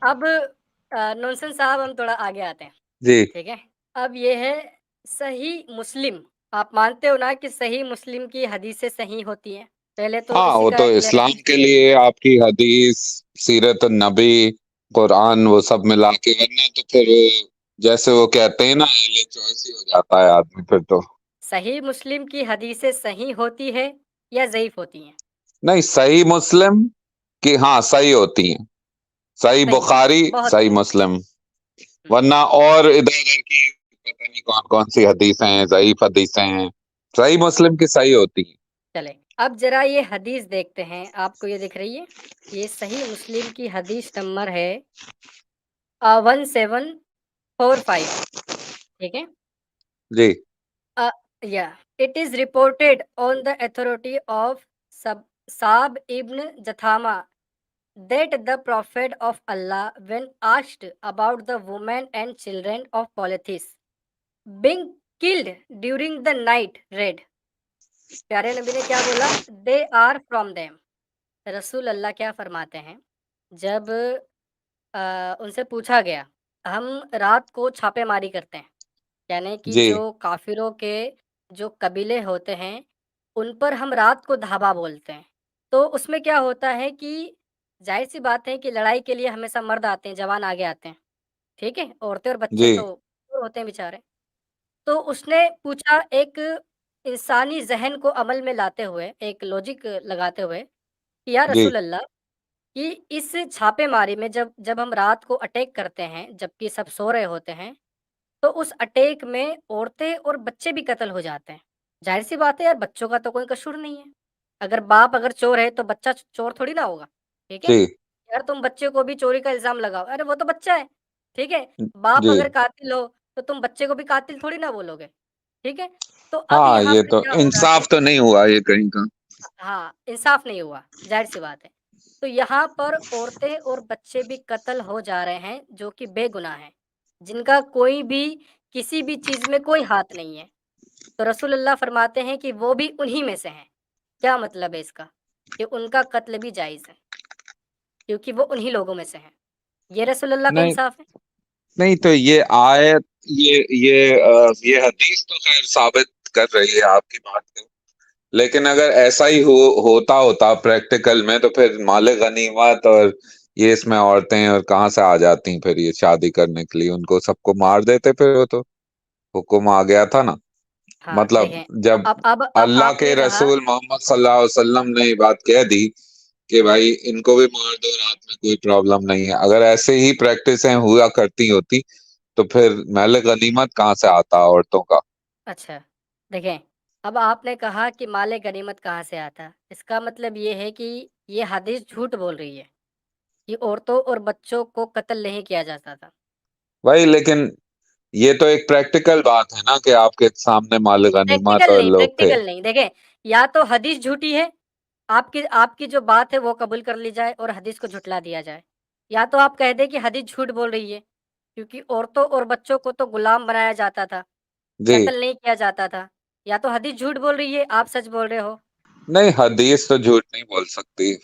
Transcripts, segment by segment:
अब नॉनसेंस साहब हम थोड़ा आगे आते हैं, जी। ठीक है? अब ये है सही मुस्लिम, आप मानते हो ना कि सही मुस्लिम की हदीसें सही होती हैं? पहले तो हाँ, इसी वो का तो इस्लाम क्लैरिटी के दे दें। लिए आपकी हदीस, सीरत नबी, कुरान वो सब मिला के, वरना तो फिर जैसे वो कहते हैं ना, अहले चॉइस ही हो जाता है आदमी फिर तो। सही मुस्लिम की हदीसें सही होती है या ज़ईफ़ होती हैं? नहीं, सही मुस्लिम की हाँ सही होती है, सही सही होती बुखारी, हैं, बहुत सही खूब। मुस्लिम। हुँ, वरना और इधर उधर की पता नहीं कौन कौन सी हदीसें हैं, ज़ईफ हदीसें हैं, सही मुस्लिम की सही होती है। चलें। अब ज़रा ये हदीस देखते हैं, आपको ये दिख रही है? ये सही मुस्लिम की हदीस नंबर है 1745, ठीक है? जी। Uh, yeah, it is reported on the authority of Sab ibn Jathama that the Prophet of Allah, when asked about the women and children of Polytheist being killed during the night raid, प्यारे नबी ने क्या बोला? They are from them. रसूल अल्लाह क्या फरमाते हैं, जब उनसे पूछा गया, हम रात को छापेमारी करते हैं, यानी कि जी। जो काफ़िरों के जो कबीले होते हैं, उन पर हम रात को धावा बोलते हैं। तो उसमें क्या होता है कि ज़ाहिर-सी बात है कि लड़ाई के लिए हमेशा मर्द आते हैं, जवान आगे आते हैं, ठीक है? औरतें और बच्चे जी। तो दूर होते हैं बेचारे। तो उसने पूछा एक इंसानी ज़हन को अमल में लाते हुए, एक लॉजिक लगाते हुए कि या जी। रसूल अल्लाह कि इस छापेमारी में जब जब हम रात को अटैक करते हैं, जबकि सब सो रहे होते हैं, तो उस अटैक में औरतें और बच्चे भी कत्ल हो जाते हैं। ज़ाहिर-सी बात है यार, बच्चों का तो कोई कसूर नहीं है। अगर बाप अगर चोर है तो बच्चा चोर थोड़ी ना होगा, ठीक है? जी। यार तुम बच्चे को भी चोरी का इल्ज़ाम लगाओ, अरे वो तो बच्चा है, ठीक है? बाप जी। अगर कातिल हो तो तुम बच्चे को भी कातिल थोड़ी ना बोलोगे, ठीक है? तो अब हाँ, यहाँ ये पर तो क्या हो रहा है, इंसाफ तो नहीं हुआ ये कहीं का। हाँ, इंसाफ नहीं हुआ, ज़ाहिर-सी बात है। तो यहाँ पर औरतें और बच्चे भी कत्ल हो जा रहे हैं, जो कि बेगुनाह हैं, जिनका कोई भी किसी भी चीज़ में कोई हाथ नहीं है। तो रसूलुल्लाह फरमाते हैं कि वो भी उन्हीं में से हैं। क्या मतलब है इसका? कि उनका कत्ल भी जायज़ है, क्योंकि वो उन्हीं लोगों में से हैं। ये रसूलुल्लाह का नहीं, इंसाफ है। नहीं तो ये आयत, ये हदीस तो खैर साबित कर रही है आपकी बात को। लेकिन अगर ऐसा ही होता होता प्रैक्टिकल में, तो फिर माले गनीमत और ये इसमें औरतें और कहाँ से आ जाती फिर ये शादी करने के लिए, उनको सबको मार देते फिर, वो तो हुक्म आ गया था ना। हाँ, मतलब देखें, जब अब अल्लाह के आपने कहा रसूल मोहम्मद सल्लल्लाहु अलैहि वसल्लम ने ये बात कह दी कि भाई इनको भी मार दो रात में, कोई प्रॉब्लम नहीं है, अगर ऐसे ही प्रैक्टिसें हुआ करती होती तो फिर महल गनीमत कहाँ से आता औरतों का। अच्छा, देखें, अब आपने कहा कि माले गनीमत कहाँ से आता? इसका मतलब ये है कि ये हदीस झूठ बोल रही है, कि औरतों और बच्चों को कत्ल नहीं किया जाता था। भाई लेकिन ये तो एक प्रैक्टिकल बात है ना कि आपके सामने माल गनीमत और लोग थे। प्रैक्टिकल नहीं, देखें, या तो हदीस झूठी है, आपकी आपकी जो बात है वो कबूल कर ली जाए और हदीस को झुठला दिया जाए। या तो आप कह दें कि हदीस झूठ बोल रही है, क्योंकि औरतों और बच्चों को तो गुलाम बनाया जाता था, जी। कत्ल नहीं किया जाता था। या तो हदीस झूठ बोल रही है, आप सच बोल रहे हो। नहीं, हदीस तो झूठ नहीं बोल सकती।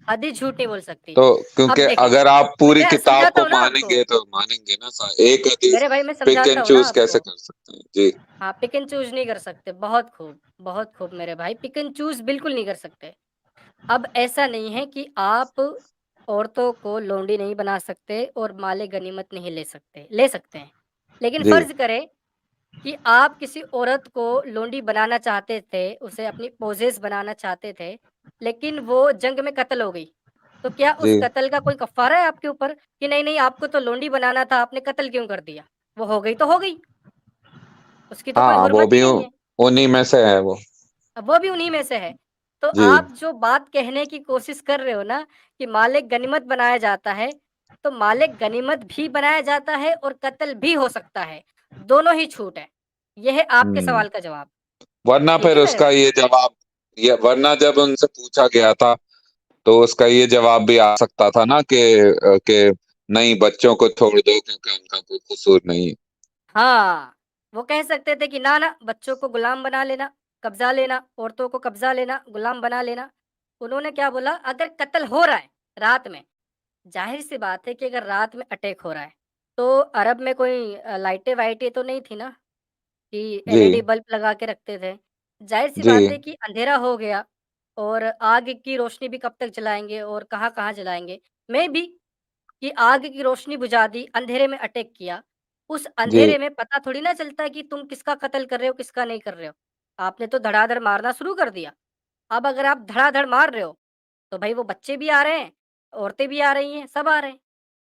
हदीस झूठ नहीं बोल सकती। तो क्योंकि अब देखें, अगर आप पूरी मैं किताब समझाता को हूँ ना आपको। मानेंगे तो मानेंगे ना, एक हदीस मेरे भाई मैं पिक समझाता एंड हूँ ना चूज कैसे आपको। कर सकते हैं? जी। हाँ, पिक एंड चूज़ नहीं कर सकते। बहुत खूब, बहुत खूब मेरे भाई, पिक एंड चूज़ बिल्कुल नहीं कर सकते। अब ऐसा नहीं है कि आप औरतों को लोंडी नहीं बना सकते और माले गनीमत नहीं ले सकते, ले सकते हैं। लेकिन जी। फ़र्ज़ करें कि आप किसी औरत को लोंडी बनाना चाहते थे, उसे अपनी पोज़ेस बनाना चाहते थे, लेकिन वो जंग में कत्ल हो गई। तो क्या उस जी। कत्ल का कोई कफ़ारा है आपके ऊपर कि नहीं, नहीं आपको तो लोंडी बनाना था, आपने कत्ल क्यों कर दिया? वो हो गई तो हो गई, उसकी तो कोई हाँ, वो हुर्मत ही भी नहीं है। उन्हीं में से है वो। अब वो भी उन्हीं में से है। तो जी। आप जो बात कहने की कोशिश कर रहे हो ना कि मालिक गनीमत बनाया जाता है, तो मालिक गनीमत भी बनाया जाता है और कत्ल भी हो सकता है। दोनों ही छूट है। ये है आपके हम्म। सवाल का जवाब। वरना ठीक फिर है मेरे उसका भाई? ये जवाब, ये वरना जब उनसे पूछा गया था तो उसका ये जवाब भी आ सकता था ना कि नहीं, बच्चों को छोड़ दो क्योंकि उनका कोई कसूर नहीं है। हाँ, वो कह सकते थे कि ना, ना बच्चों को गुलाम बना लेना, कब्ज़ा लेना, औरतों को कब्ज़ा लेना, गुलाम बना लेना। उन्होंने क्या बोला, अगर कत्ल हो रहा है रात में, ज़ाहिर-सी बात है कि अगर रात में अटैक हो रहा है, तो अरब में कोई लाइटें-वाइटें तो नहीं थी ना कि एलईडी जी, बल्ब लगा के रखते थे। ज़ाहिर-सी बात जी, है कि अंधेरा हो गया और आग की रोशनी भी कब तक जलाएँगे और कहाँ-कहाँ जलाएँगे। मेबी कि आग की रोशनी बुझा दी, अंधेरे में अटैक किया। उस जी, अंधेरे में पता थोड़ी ना चलता है कि तुम किसका कत्ल कर रहे हो, किसका नहीं कर रहे हो। आपने तो धड़ाधड़ मारना शुरू कर दिया। अब अगर आप धड़ाधड़ मार रहे हो, तो भई वो बच्चे भी आ रहे हैं, औरतें भी आ रही हैं, सब आ रहे हैं।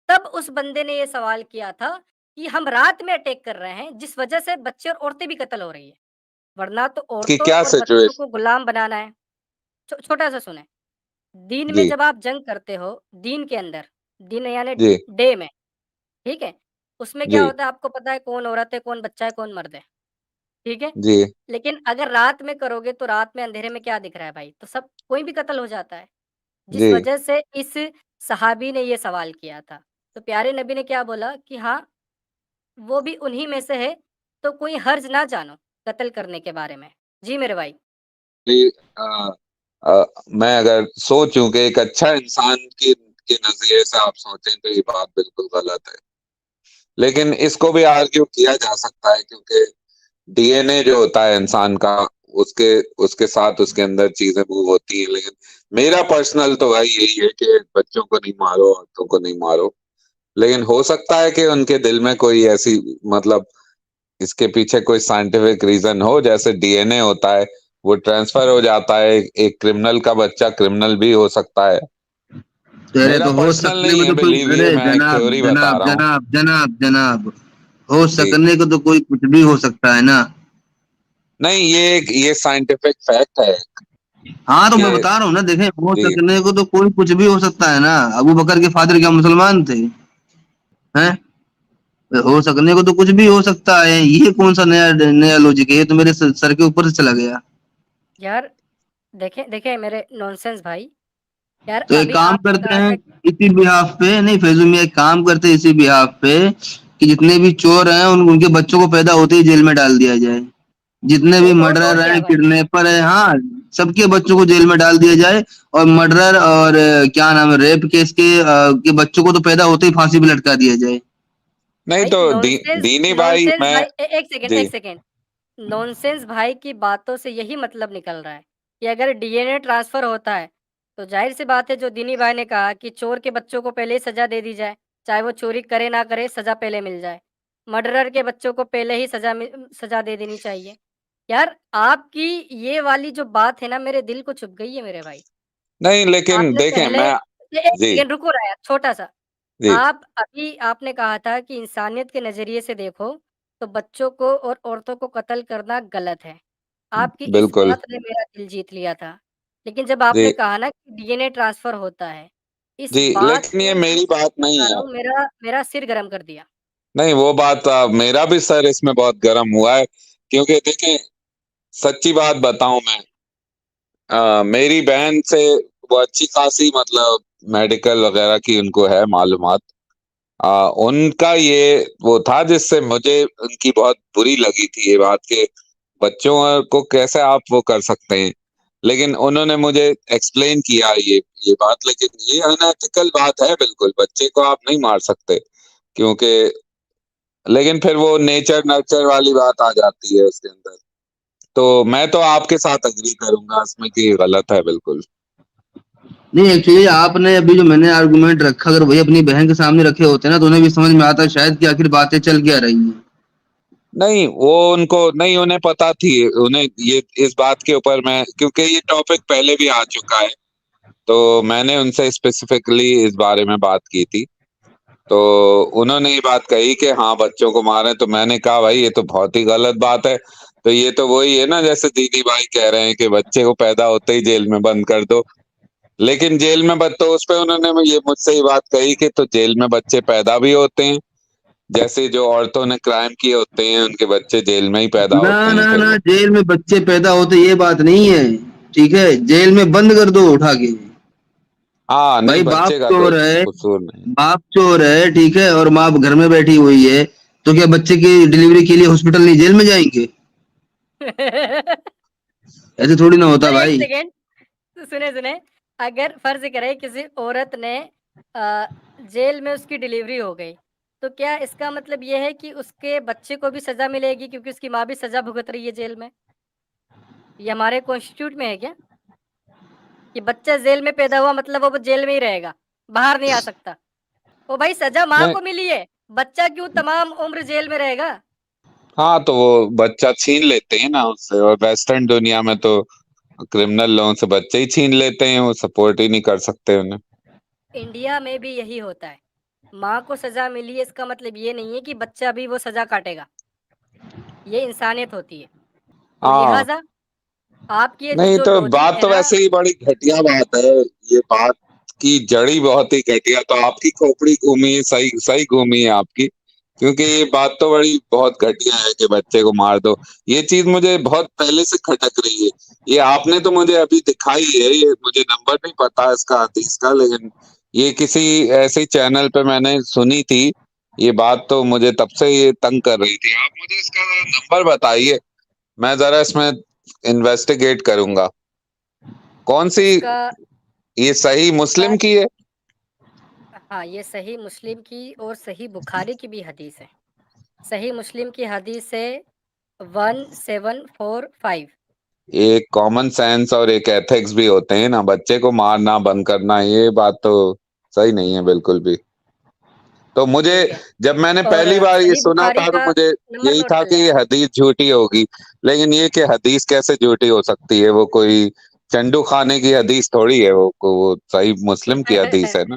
तब उस बंदे ने ये सवाल किया था कि हम रात में अटैक कर रहे हैं, जिस वजह से बच्चे और औरतें भी कत्ल हो रही है। वरना तो कि औरतों क्या और बच्चों सिचुएशन को गुलाम बनाना है। छोटा-सा सुनें, दिन में जी, जब आप जंग करते हो, दिन के अंदर, दिन यानी जी, डे में, ठीक है? उसमें क्या जी, होता है आपको पता है कौन औरत है, कौन बच्चा है, कौन मर्द है, ठीक है? जी, लेकिन अगर रात में करोगे तो रात में अंधेरे में क्या दिख रहा है भाई? तो सब कोई भी कत्ल हो जाता है। जिस जी, वजह से इस सहाबी ने ये सवाल किया था। तो प्यारे नबी ने क्या बोला कि हाँ, वो भी उन्हीं में से है, तो कोई हर्ज ना जानो कत्ल करने के बारे में। जी मेरे भाई। जी, मैं अगर सोचूँ कि एक अच्छा इंसान के नज़रिए से आप सोचें तो ये बात बिल्कुल गलत है। लेकिन इसको भी आर्ग्यू किया जा सकता है क्योंकि डीएनए जो होता है इंसान का उसके उसके साथ उसके अंदर चीज़ें मूव होती हैं, लेकिन मेरा पर्सनल तो भाई यही है कि बच्चों को नहीं मारो, औरतों को नहीं मारो। लेकिन हो सकता है कि उनके दिल में कोई ऐसी मतलब इसके पीछे कोई साइंटिफिक रीज़न हो, जैसे डीएनए होता है, वो ट्रांसफ़र हो जाता है, एक क्रिमिनल का बच्चा क्रिमिनल भी हो सकता है। अरे मेरा तो हो पर्सनल सकने नहीं को है तो कोई, बिलीव, ये अरे मैं एक जनाब थ्योरी बता जनाब रहा हूँ। जनाब जनाब जनाब, हो जी। सकने को तो कोई कुछ भी हो सकता है ना। नहीं, ये साइंटिफिक फैक्ट है हाँ तो कि मैं बता रहा हूँ ना, देखें, हो जी, सकने को तो कोई कुछ भी हो सकता है ना। अबू बकर के फादर क्या मुसलमान थे? हैं? हो सकने को तो कुछ भी हो सकता है, ये कौन सा नया नया लॉजिक है? ये तो मेरे सर के ऊपर से चला गया। यार देखें देखें मेरे नॉनसेंस भाई, यार तो एक अभी काम आपने करते कहा हैं, था इसी बिहाफ पे नहीं फैजू में एक काम करते हैं, इसी बिहाफ पे कि जितने भी चोर हैं उनके बच्चों को पैदा होते ही जेल में डाल दिया जाए। जितने भी और मर्डरर क्या हैं, है भाई? किडनैपर है, हाँ, सबके बच्चों को जेल में डाल दिया जाए। और मर्डरर और क्या नाम है, रेप केस के बच्चों को तो पैदा होते ही फांसी पे लटका दिया जाए। नहीं भाई तो नॉनसेंस दीनी भाई नॉनसेंस मैं भाई एक सेकंड जी, एक सेकंड। नॉनसेंस भाई की बातों से यही मतलब निकल रहा है कि अगर डीएनए ट्रांसफर होता है, तो ज़ाहिर सी बात है जो दीनी भाई ने कहा कि चोर के बच्चों को पहले ही सज़ा दे दी जाए, चाहे वो चोरी करे ना करे सज़ा पहले मिल जाए। मर्डरर के बच्चों को पहले ही सज़ा दे देनी चाहिए। यार आपकी ये वाली जो बात है ना मेरे दिल को छू गई है मेरे भाई। नहीं लेकिन आपने देखें पहले मैं ये एक जी, सेकंड रुको ना यार छोटा-सा। जी, आप अभी आपने कहा था कि इंसानियत के नज़रिए से देखो, तो बच्चों को और औरतों को कत्ल करना गलत है। आपकी इस बिल्कुल, बात ने मेरा दिल जीत लिया था। लेकिन जब आपने जी, कहा ना कि डीएनए ट्रांसफ़र होता है, इस जी, बात लेकिन ये ने मैं मेरी सच बात नहीं बता है। रहा हूँ मेरा मेरा सिर गरम कर दिया। नहीं, वो बात मेरा भी सर इसमें बहुत गर्म हुआ है क्योंकि देखें, सच्ची बात बताऊँ मैं, मेरी बहन से वो अच्छी खासी मतलब मेडिकल वगैरह की उनको है मालूमात। उनका ये वो था जिससे मुझे उनकी बहुत बुरी लगी थी ये बात कि बच्चों को कैसे आप वो कर सकते हैं। लेकिन उन्होंने मुझे एक्सप्लेन किया ये बात, लेकिन ये अनएथिकल बात है बिल्कुल, बच्चे को आप नहीं मार सकते क्योंकि लेकिन फिर वो नेचर नर्चर वाली बात आ जाती है उसके अंदर। तो मैं तो आपके साथ एग्री करूँगा इसमें कि ये गलत है बिल्कुल। नहीं, एक्चुअली आपने अभी जो मैंने आर्गुमेंट रखा, अगर वही अपनी बहन के सामने रखे होते ना तो उन्हें भी समझ में आता शायद कि आखिर बातें चल क्या रही हैं। नहीं, वो उनको नहीं उन्हें पता थी, उन्हें ये इस बात के ऊपर मैं क्योंकि ये टॉपिक पहले भी आ चुका है, तो मैंने उनसे स्पेसिफिकली इस बारे में बात की थी। तो उन्होंने ये बात कही कि हाँ, बच्चों को मारें, तो मैंने कहा भाई ये तो बहुत ही गलत बात है। तो ये तो वही है ना जैसे दीदी भाई कह रहे हैं कि बच्चे को पैदा होते ही जेल में बंद कर दो। लेकिन जेल में तो उस पे उन्होंने ये मुझसे ये बात कही कि तो जेल में बच्चे पैदा भी होते हैं, जैसे जो औरतों ने क्राइम किए होते हैं उनके बच्चे जेल में ही पैदा ना होते हैं ना फिर ना, वो। जेल में बच्चे पैदा होते ये बात नहीं है। ठीक है, जेल में बंद कर दो उठा के। हाँ, नहीं भाई बाप बच्चे का तो चोर है, कसूर नहीं। बाप चोर है, ठीक है, और माँ घर में बैठी हुई है, तो क्या बच्चे की डिलीवरी के लिए हॉस्पिटल नहीं जेल में जाएंगे? ऐसे थोड़ी ना होता और एक भाई। सेकंड सुने, सुने, अगर फ़र्ज़ करें किसी औरत ने जेल में उसकी डिलीवरी हो गई, तो क्या इसका मतलब ये है कि उसके बच्चे को भी सज़ा मिलेगी क्योंकि उसकी माँ भी सज़ा भुगत रही है जेल में? ये हमारे कॉन्स्टिट्यूट में है क्या? कि बच्चा जेल में पैदा हुआ मतलब वो जेल में ही रहेगा, बाहर नहीं आ सकता। ओ भाई सज़ा माँ नहीं, को मिली है, बच्चा क्यों तमाम उम्र जेल में रहेगा? हाँ, तो वो बच्चा छीन लेते हैं ना उससे, और वेस्टर्न दुनिया में तो क्रिमिनल लोगों से बच्चे ही छीन लेते हैं, वो सपोर्ट ही नहीं कर सकते उन्हें। इंडिया में भी यही होता है। माँ को सज़ा मिली है इसका मतलब ये नहीं है कि बच्चा भी वो सज़ा काटेगा। ये इंसानियत होती है। तो हाँ, लिहाज़ा आपकी ये नहीं जो तो लॉजिक बात है तो ना वैसे ही बड़ी घटिया बात है। ये बात की जड़ ही बहुत ही घटिया, तो आपकी खोपड़ी घूमी है, सही सही घूमी है आपकी, क्योंकि ये बात तो बड़ी बहुत घटिया है कि बच्चे को मार दो। ये चीज मुझे बहुत पहले से खटक रही है। ये आपने तो मुझे अभी दिखाई है, ये मुझे नंबर नहीं पता इसका हदीस का, लेकिन ये किसी ऐसे चैनल पे मैंने सुनी थी। ये बात तो मुझे तब से ये तंग कर रही थी। आप मुझे इसका नंबर बताइए, मैं जरा इसमें इन्वेस्टिगेट करूंगा। कौन सी, इसका ये सही इसका मुस्लिम की है? हाँ, ये सही मुस्लिम की और सही बुखारी की भी हदीस है। सही मुस्लिम की हदीस है 1745। एक कॉमन सेंस और एक एथिक्स भी होते हैं ना, बच्चे को मारना बंद करना, ये बात तो सही नहीं है बिल्कुल भी। तो मुझे, ठीक है जब मैंने और पहली बार ये सही सुना बुखारी था तो का मुझे नंबर यही नोट था कर कि लें ये आप। हदीस झूठी होगी, लेकिन ये कि हदीस कैसे झूठी हो सकती है? वो कोई चंडू खाने की हदीस थोड़ी है, वो सही मुस्लिम की हदीस है ना।